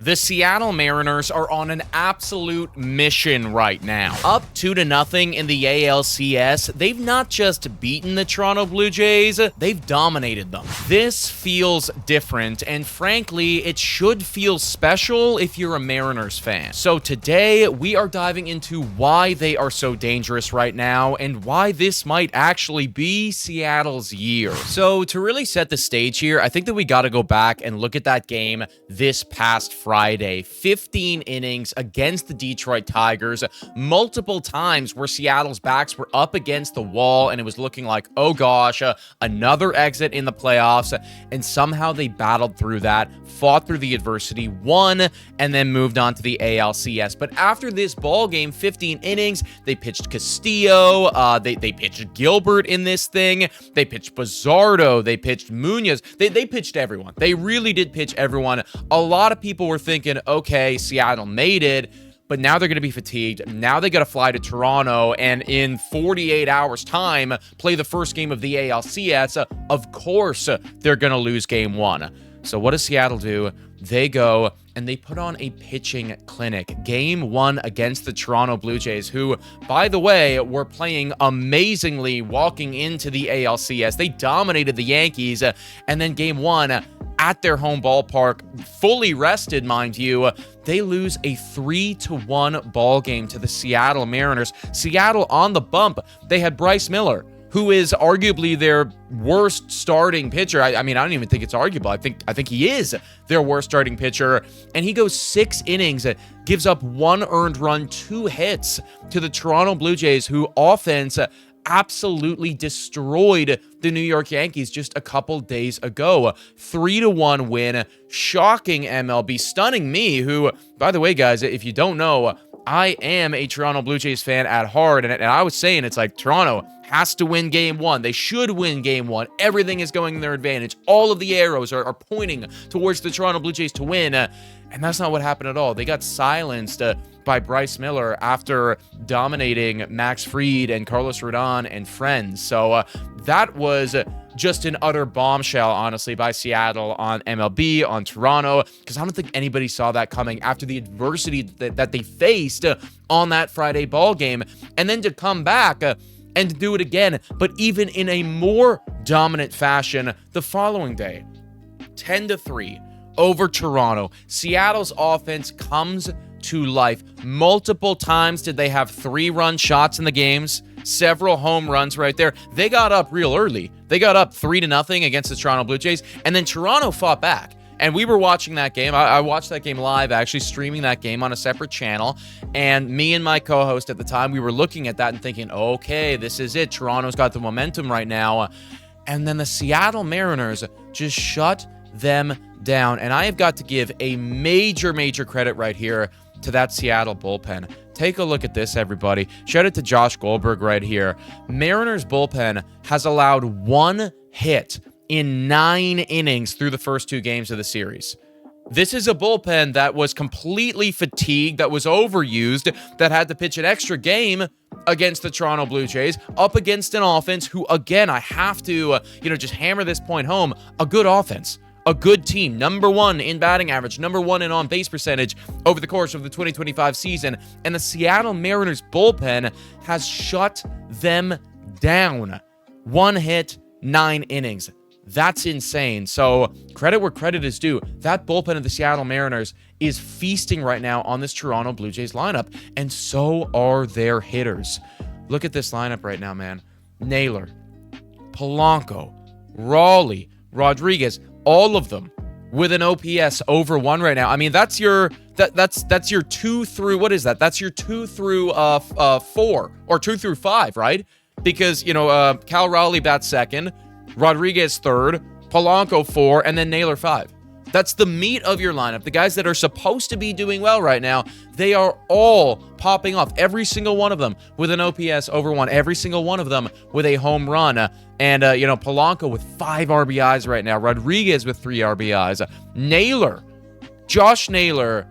The Seattle Mariners are on an absolute mission right now. Up 2-0 in the ALCS, they've not just beaten the Toronto Blue Jays, they've dominated them. This feels different, and frankly, it should feel special if you're a Mariners fan. So today, we are diving into why they are so dangerous right now, and why this might actually be Seattle's year. So to really set the stage here, I think that we got to go back and look at that game this past Friday. 15 innings against the Detroit Tigers, multiple times where Seattle's backs were up against the wall and it was looking like, oh gosh, another exit in the playoffs, and somehow they battled through that, fought through the adversity, won, and then moved on to the ALCS. But after this ball game, 15 innings, they pitched Castillo, they pitched Gilbert in this thing, they pitched Bizardo, they pitched Munoz, they pitched everyone. They really did pitch everyone. A lot of people were thinking, okay, Seattle made it, but now they're going to be fatigued. Now they got to fly to Toronto and in 48 hours time play the first game of the ALCS. Of course, they're going to lose game one. So what does Seattle do? They go and they put on a pitching clinic. Game one against the Toronto Blue Jays, who, by the way, were playing amazingly walking into the ALCS. They dominated the Yankees. And then game one, at their home ballpark, fully rested, mind you, they lose a 3-1 ball game to the Seattle Mariners. Seattle on the bump. They had Bryce Miller, who is arguably their worst starting pitcher. I mean, I don't even think it's arguable. I think he is their worst starting pitcher. And he goes 6 innings, gives up 1 earned run, 2 hits to the Toronto Blue Jays, who offense absolutely destroyed the New York Yankees just a couple days ago. 3-1 win, shocking MLB, stunning me, who, by the way, guys, if you don't know, I am a Toronto Blue Jays fan at heart, and I was saying it's like Toronto has to win game one. They should win game one. Everything is going in their advantage. All of the arrows are pointing towards the Toronto Blue Jays to win, and that's not what happened at all. They got silenced by Bryce Miller after dominating Max Fried and Carlos Rodon and friends. So that was just an utter bombshell, honestly, by Seattle on MLB, on Toronto, because I don't think anybody saw that coming after the adversity that they faced on that Friday ball game. And then to come back and to do it again, but even in a more dominant fashion the following day, 10-3 over Toronto. Seattle's offense comes to life. Multiple times did they have 3-run shots in the games, several home runs right there. They got up real early. They got up 3-0 against the Toronto Blue Jays, and then Toronto fought back. And we were watching that game. I watched that game live, actually streaming that game on a separate channel. And me and my co-host at the time, we were looking at that and thinking, okay, this is it. Toronto's got the momentum right now. And then the Seattle Mariners just shut them down. And I have got to give a major credit right here to that Seattle bullpen. Take a look at this, everybody. Shout out to Josh Goldberg right here. Mariners bullpen has allowed 1 hit in 9 innings through the first 2 games of the series. This is a bullpen that was completely fatigued, that was overused, that had to pitch an extra game against the Toronto Blue Jays, up against an offense who, again, I have to, just hammer this point home, a good offense. A good team, number 1 in batting average, number 1 in on-base percentage over the course of the 2025 season. And the Seattle Mariners bullpen has shut them down. 1 hit, 9 innings. That's insane. So credit where credit is due. That bullpen of the Seattle Mariners is feasting right now on this Toronto Blue Jays lineup. And so are their hitters. Look at this lineup right now, man. Naylor, Palanco, Raleigh, Rodriguez, all of them with an OPS over 1 right now. I mean, that's your 2 through, what is that? That's your 2 through 4 or 2 through 5, right? Because, Cal Raleigh bats second, Rodriguez third, Palanco 4, and then Naylor 5. That's the meat of your lineup. The guys that are supposed to be doing well right now, they are all popping off. Every single one of them with an OPS over 1. Every single one of them with a home run. And Palanco with 5 RBIs right now. Rodriguez with 3 RBIs. Naylor, Josh Naylor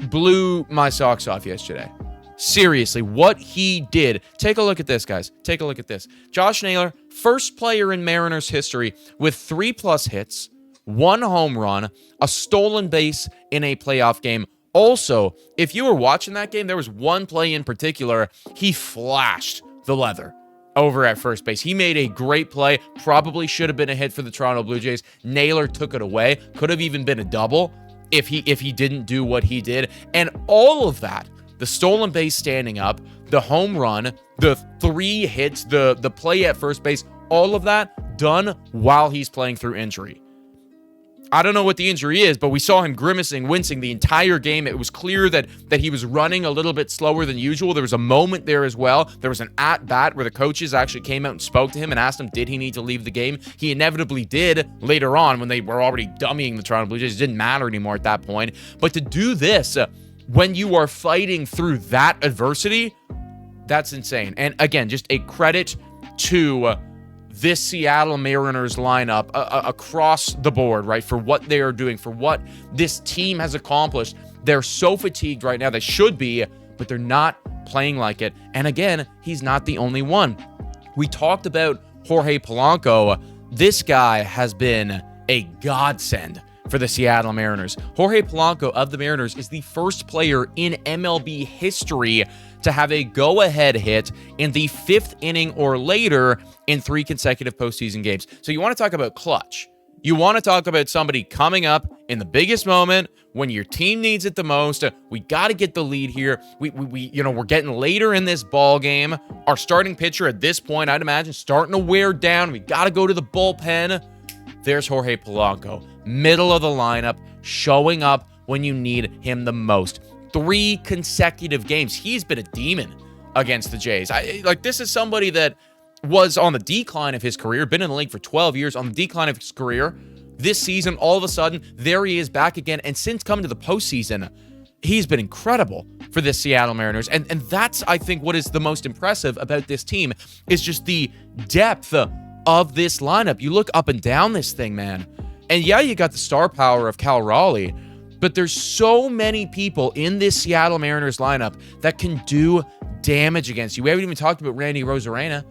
blew my socks off yesterday. Seriously, what he did. Take a look at this, guys. Take a look at this. Josh Naylor, first player in Mariners history with 3+ hits, 1 home run, a stolen base in a playoff game. Also, if you were watching that game, there was one play in particular. He flashed the leather over at first base. He made a great play. Probably should have been a hit for the Toronto Blue Jays. Naylor took it away. Could have even been a double if he didn't do what he did. And all of that, the stolen base standing up, the home run, the 3 hits, the play at first base, all of that done while he's playing through injury. I don't know what the injury is, but we saw him grimacing, wincing the entire game. It was clear that he was running a little bit slower than usual. There was a moment there as well. There was an at-bat where the coaches actually came out and spoke to him and asked him, did he need to leave the game? He inevitably did later on when they were already dummying the Toronto Blue Jays. It didn't matter anymore at that point. But to do this when you are fighting through that adversity, that's insane. And again, just a credit to this Seattle Mariners lineup across the board, right? For what they are doing, for what this team has accomplished. They're so fatigued right now. They should be, but they're not playing like it. And again, he's not the only one. We talked about Jorge Polanco. This guy has been a godsend for the Seattle Mariners. Jorge Polanco of the Mariners is the first player in MLB history to have a go-ahead hit in the 5th inning or later in 3 consecutive postseason games. So you want to talk about clutch. You want to talk about somebody coming up in the biggest moment when your team needs it the most. We got to get the lead here. We're getting later in this ball game. Our starting pitcher at this point, I'd imagine, starting to wear down. We got to go to the bullpen. There's Jorge Polanco, middle of the lineup, showing up when you need him the most. 3 consecutive games. He's been a demon against the Jays. This is somebody that was on the decline of his career, been in the league for 12 years, on the decline of his career. This season, all of a sudden, there he is back again. And since coming to the postseason, he's been incredible for the Seattle Mariners. And that's, I think, what is the most impressive about this team is just the depth of this lineup. You look up and down this thing, man. And yeah, you got the star power of Cal Raleigh, but there's so many people in this Seattle Mariners lineup that can do damage against you. We haven't even talked about Randy Arozarena,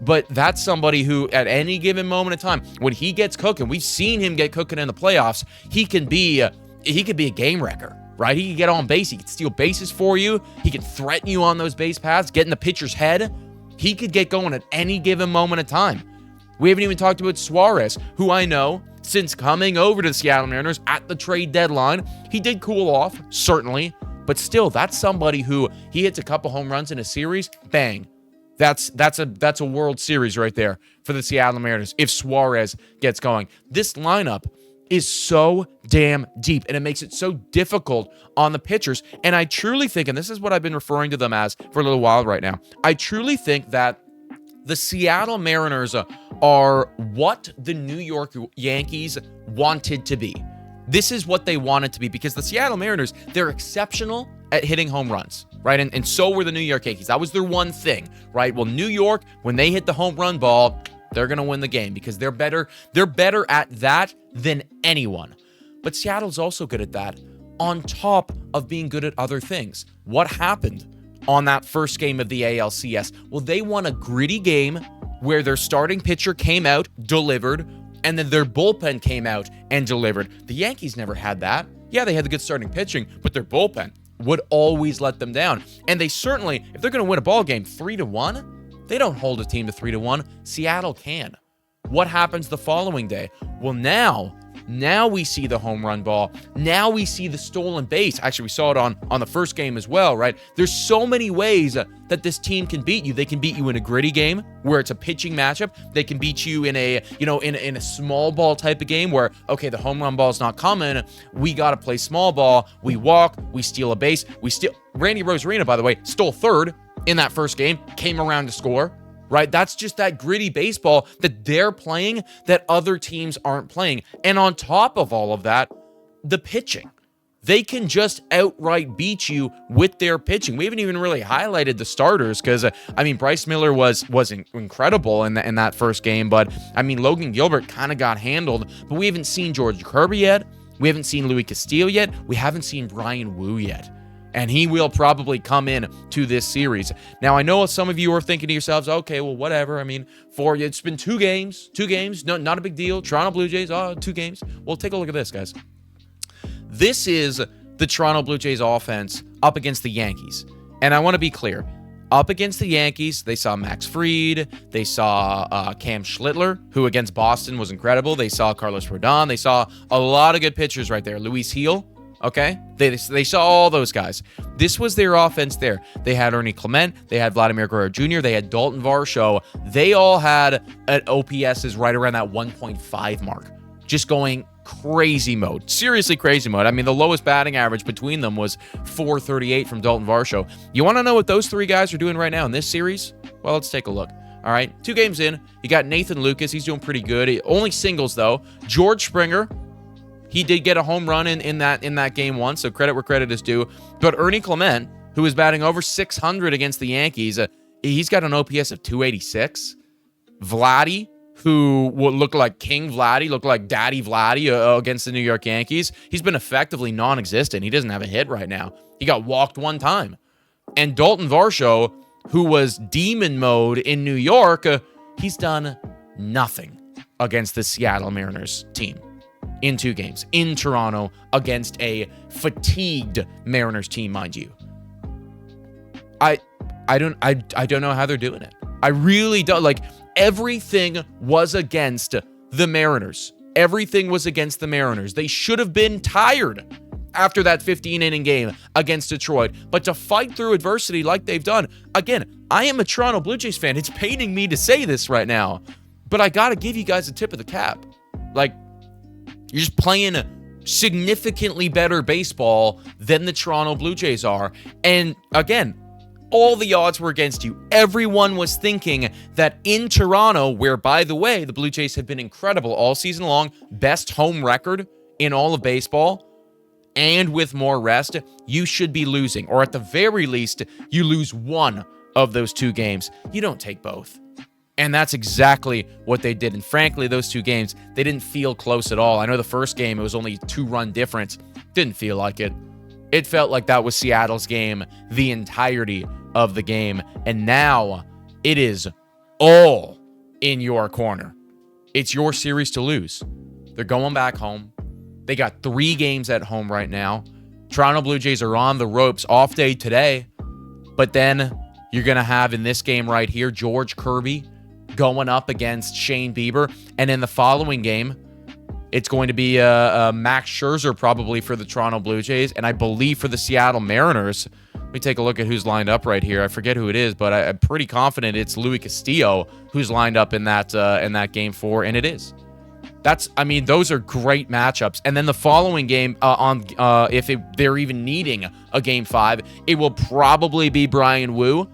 but that's somebody who at any given moment of time, when he gets cooking, we've seen him get cooking in the playoffs, he could be a game wrecker, right? He can get on base. He can steal bases for you. He can threaten you on those base paths, get in the pitcher's head. He could get going at any given moment of time. We haven't even talked about Suarez, who I know, since coming over to the Seattle Mariners at the trade deadline, he did cool off, certainly, but still, that's somebody who he hits a couple home runs in a series, bang. That's a World Series right there for the Seattle Mariners if Suarez gets going. This lineup is so damn deep, and it makes it so difficult on the pitchers. And I truly think, and this is what I've been referring to them as for a little while right now, I truly think that the Seattle Mariners are what the New York Yankees wanted to be. This is what they wanted to be, because the Seattle Mariners, they're exceptional at hitting home runs, right? And so were the New York Yankees. That was their one thing, right? Well, New York, when they hit the home run ball, they're going to win the game because they're better at that than anyone. But Seattle's also good at that, on top of being good at other things. What happened on that first game of the ALCS? Well, they won a gritty game where their starting pitcher came out, delivered, and then their bullpen came out and delivered. The Yankees never had that. Yeah, they had the good starting pitching, but their bullpen would always let them down. And they certainly, if they're going to win a ball game 3-1, they don't hold a team to 3-1. Seattle can. What happens the following day? Well, now we see the home run ball. Now we see the stolen base. Actually, we saw it on the first game as well, right? There's so many ways that this team can beat you. They can beat you in a gritty game where it's a pitching matchup. They can beat you in a small ball type of game where, okay, the home run ball's not coming. We got to play small ball. We walk, we steal a base. Randy Arozarena, by the way, stole third in that first game, came around to score. Right? That's just that gritty baseball that they're playing that other teams aren't playing. And on top of all of that, the pitching. They can just outright beat you with their pitching. We haven't even really highlighted the starters because, Bryce Miller was incredible in that first game. But, Logan Gilbert kind of got handled. But we haven't seen George Kirby yet. We haven't seen Louis Castillo yet. We haven't seen Brian Wu yet. and he will probably come in to this series. Now, I know some of you are thinking to yourselves, okay, well, whatever. I mean, it's been two games, no, not a big deal. Toronto Blue Jays, 2 games. Well, take a look at this, guys. This is the Toronto Blue Jays offense up against the Yankees. And I want to be clear. Up against the Yankees, they saw Max Fried. They saw Cam Schlittler, who against Boston was incredible. They saw Carlos Rodon. They saw a lot of good pitchers right there. Luis Heel. Okay, they saw all those guys. This was their offense there. They had Ernie Clement. They had Vladimir Guerrero Jr. They had Dalton Varsho. They all had an OPSs right around that 1.5 mark. Just going crazy mode. Seriously crazy mode. I mean, the lowest batting average between them was .438 from Dalton Varsho. You want to know what those 3 guys are doing right now in this series? Well, let's take a look. All right, 2 games in. You got Nathan Lucas. He's doing pretty good. Only singles, though. George Springer. He did get a home run in that game once, so credit where credit is due. But Ernie Clement, who is batting over 600 against the Yankees, he's got an OPS of 286. Vladdy, who looked like King Vladdy, looked like Daddy Vladdy against the New York Yankees, he's been effectively non-existent. He doesn't have a hit right now. He got walked 1 time. And Dalton Varsho, who was demon mode in New York, he's done nothing against the Seattle Mariners team. In 2 games in Toronto against a fatigued Mariners team, mind you. I don't know how they're doing it. I really don't. Like, everything was against the Mariners. Everything was against the Mariners. They should have been tired after that 15-inning game against Detroit. But to fight through adversity like they've done, again, I am a Toronto Blue Jays fan. It's paining me to say this right now, but I got to give you guys a tip of the cap. Like, you're just playing significantly better baseball than the Toronto Blue Jays are. And again, all the odds were against you. Everyone was thinking that in Toronto, where, by the way, the Blue Jays have been incredible all season long, best home record in all of baseball, and with more rest, you should be losing. Or at the very least, you lose 1 of those 2 games. You don't take both. And that's exactly what they did. And frankly, those 2 games, they didn't feel close at all. I know the first game, it was only 2-run difference. Didn't feel like it. It felt like that was Seattle's game the entirety of the game. And now it is all in your corner. It's your series to lose. They're going back home. They got 3 games at home right now. Toronto Blue Jays are on the ropes, off day today. But then you're going to have in this game right here, George Kirby going up against Shane Bieber. And in the following game, it's going to be Max Scherzer probably for the Toronto Blue Jays. And I believe for the Seattle Mariners. Let me take a look at who's lined up right here. I forget who it is, but I'm pretty confident it's Louis Castillo who's lined up in that game 4. And it is. Those are great matchups. And then the following game, if they're even needing a game 5, it will probably be Brian Wu.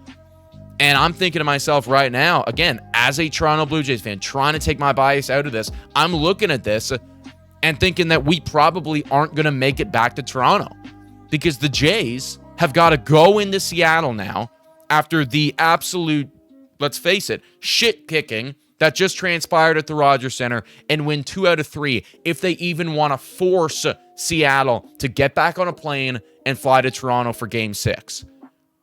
And I'm thinking to myself right now, again, as a Toronto Blue Jays fan, trying to take my bias out of this, I'm looking at this and thinking that we probably aren't going to make it back to Toronto because the Jays have got to go into Seattle now after the absolute, let's face it, shit kicking that just transpired at the Rogers Center and win 2 out of 3 if they even want to force Seattle to get back on a plane and fly to Toronto for Game 6.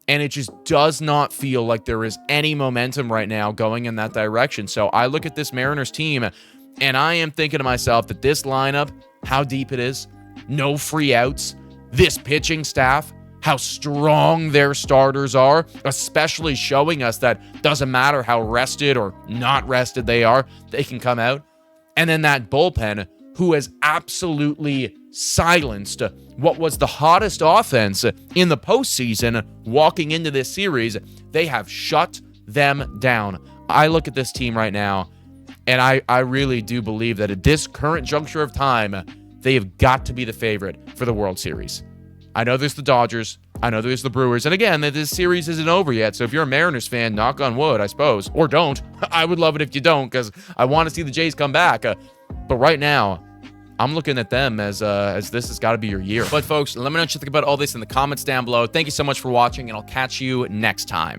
And it just does not feel like there is any momentum right now going in that direction. So I look at this Mariners team, and I am thinking to myself that this lineup, how deep it is, no free outs, this pitching staff, how strong their starters are, especially showing us that doesn't matter how rested or not rested they are, they can come out. And then that bullpen, who has absolutely silenced what was the hottest offense in the postseason walking into this series. They have shut them down. I look at this team right now, and I really do believe that at this current juncture of time, they have got to be the favorite for the World Series. I know there's the Dodgers. I know there's the Brewers. And again, this series isn't over yet. So if you're a Mariners fan, knock on wood, I suppose. Or don't. I would love it if you don't because I want to see the Jays come back. But right now, I'm looking at them as this has got to be your year. But folks, let me know what you think about all this in the comments down below. Thank you so much for watching, and I'll catch you next time.